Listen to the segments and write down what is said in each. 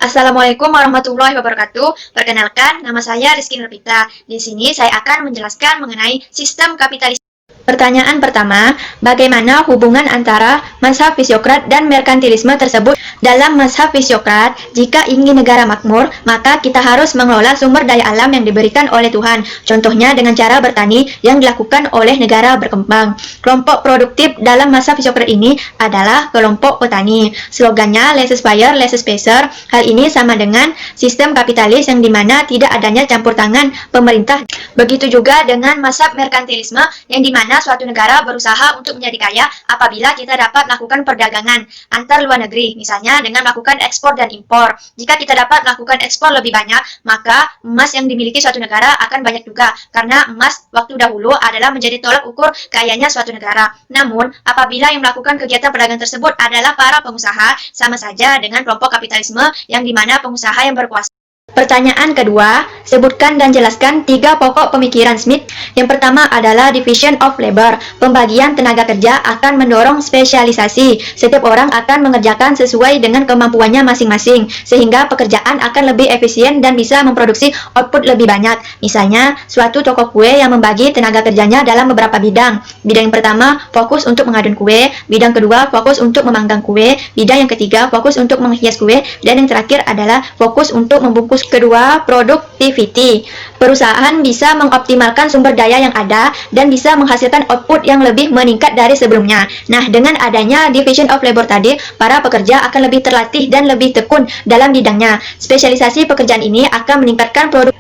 Assalamualaikum warahmatullahi wabarakatuh. Perkenalkan, nama saya Rizky Nurpita. Di sini saya akan menjelaskan mengenai sistem kapitalisme. Pertanyaan pertama, bagaimana hubungan antara mazhab fisiokrat dan merkantilisme tersebut? Dalam mazhab fisiokrat, jika ingin negara makmur, maka kita harus mengelola sumber daya alam yang diberikan oleh Tuhan. Contohnya dengan cara bertani yang dilakukan oleh negara berkembang. Kelompok produktif dalam mazhab fisiokrat ini adalah kelompok petani. Slogannya less buyer, less spacer. Hal ini sama dengan sistem kapitalis yang dimana tidak adanya campur tangan pemerintah. Begitu juga dengan mazhab merkantilisme yang dimana suatu negara berusaha untuk menjadi kaya apabila kita dapat melakukan perdagangan antar luar negeri, misalnya dengan melakukan ekspor dan impor. Jika kita dapat melakukan ekspor lebih banyak, maka emas yang dimiliki suatu negara akan banyak juga, karena emas waktu dahulu adalah menjadi tolak ukur kayanya suatu negara. Namun, apabila yang melakukan kegiatan perdagangan tersebut adalah para pengusaha, sama saja dengan kelompok kapitalisme yang dimana pengusaha yang berkuasa. Pertanyaan kedua, sebutkan dan jelaskan 3 pokok pemikiran Smith. Yang pertama adalah division of labor. Pembagian tenaga kerja akan mendorong spesialisasi. Setiap orang akan mengerjakan sesuai dengan kemampuannya masing-masing, sehingga pekerjaan akan lebih efisien dan bisa memproduksi output lebih banyak. Misalnya, suatu toko kue yang membagi tenaga kerjanya dalam beberapa bidang. Bidang yang pertama fokus untuk mengadun kue, bidang kedua fokus untuk memanggang kue, bidang yang ketiga fokus untuk menghias kue, dan yang terakhir adalah fokus untuk membungkus. Kedua, productivity. Perusahaan bisa mengoptimalkan sumber daya yang ada dan bisa menghasilkan output yang lebih meningkat dari sebelumnya. Nah, dengan adanya division of labor tadi, para pekerja akan lebih terlatih dan lebih tekun dalam bidangnya. Spesialisasi pekerjaan ini akan meningkatkan produk.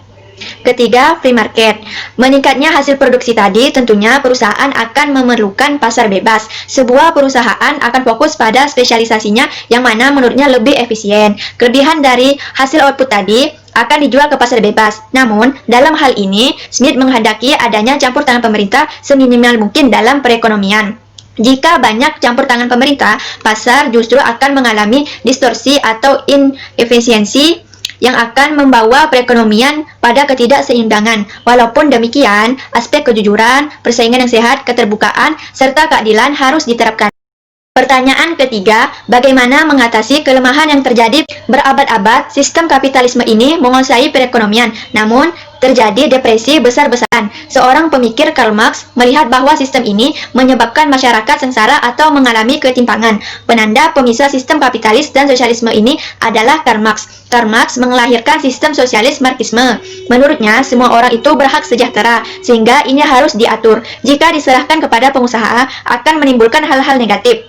Ketiga, free market. Meningkatnya hasil produksi tadi, tentunya perusahaan akan memerlukan pasar bebas. Sebuah perusahaan akan fokus pada spesialisasinya yang mana menurutnya lebih efisien. Kelebihan dari hasil output tadi akan dijual ke pasar bebas. Namun, dalam hal ini, Smith menghendaki adanya campur tangan pemerintah seminimal mungkin dalam perekonomian. Jika banyak campur tangan pemerintah, pasar justru akan mengalami distorsi atau inefisiensi yang akan membawa perekonomian pada ketidakseimbangan. Walaupun demikian, aspek kejujuran, persaingan yang sehat, keterbukaan, serta keadilan harus diterapkan. Pertanyaan ketiga, bagaimana mengatasi kelemahan yang terjadi berabad-abad? Sistem kapitalisme ini menguasai perekonomian, namun terjadi depresi besar-besaran. Seorang pemikir Karl Marx melihat bahwa sistem ini menyebabkan masyarakat sengsara atau mengalami ketimpangan. Penanda pemisah sistem kapitalis dan sosialisme ini adalah Karl Marx. Karl Marx melahirkan sistem sosialis Marxisme. Menurutnya, semua orang itu berhak sejahtera, sehingga ini harus diatur. Jika diserahkan kepada pengusaha, akan menimbulkan hal-hal negatif.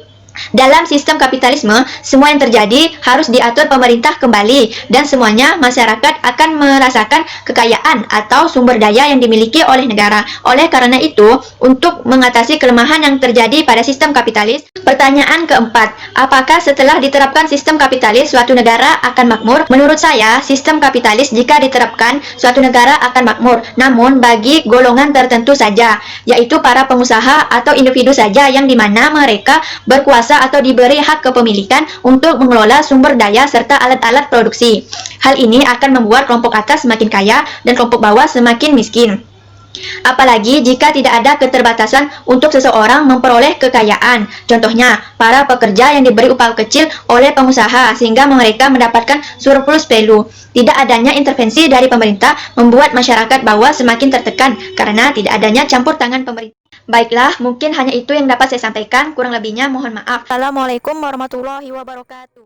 Dalam sistem kapitalisme, semua yang terjadi harus diatur pemerintah kembali, dan semuanya masyarakat akan merasakan kekayaan atau sumber daya yang dimiliki oleh negara. Oleh karena itu, untuk mengatasi kelemahan yang terjadi pada sistem kapitalis, pertanyaan keempat, apakah setelah diterapkan sistem kapitalis suatu negara akan makmur? Menurut saya, sistem kapitalis jika diterapkan suatu negara akan makmur, namun bagi golongan tertentu saja, yaitu para pengusaha atau individu saja yang dimana mereka berkuasa atau diberi hak kepemilikan untuk mengelola sumber daya serta alat-alat produksi. Hal ini akan membuat kelompok atas semakin kaya dan kelompok bawah semakin miskin. Apalagi jika tidak ada keterbatasan untuk seseorang memperoleh kekayaan. Contohnya, para pekerja yang diberi upah kecil oleh pengusaha sehingga mereka mendapatkan surplus value. Tidak adanya intervensi dari pemerintah membuat masyarakat bawah semakin tertekan karena tidak adanya campur tangan pemerintah. Baiklah, mungkin hanya itu yang dapat saya sampaikan. Kurang lebihnya mohon maaf. Assalamualaikum warahmatullahi wabarakatuh.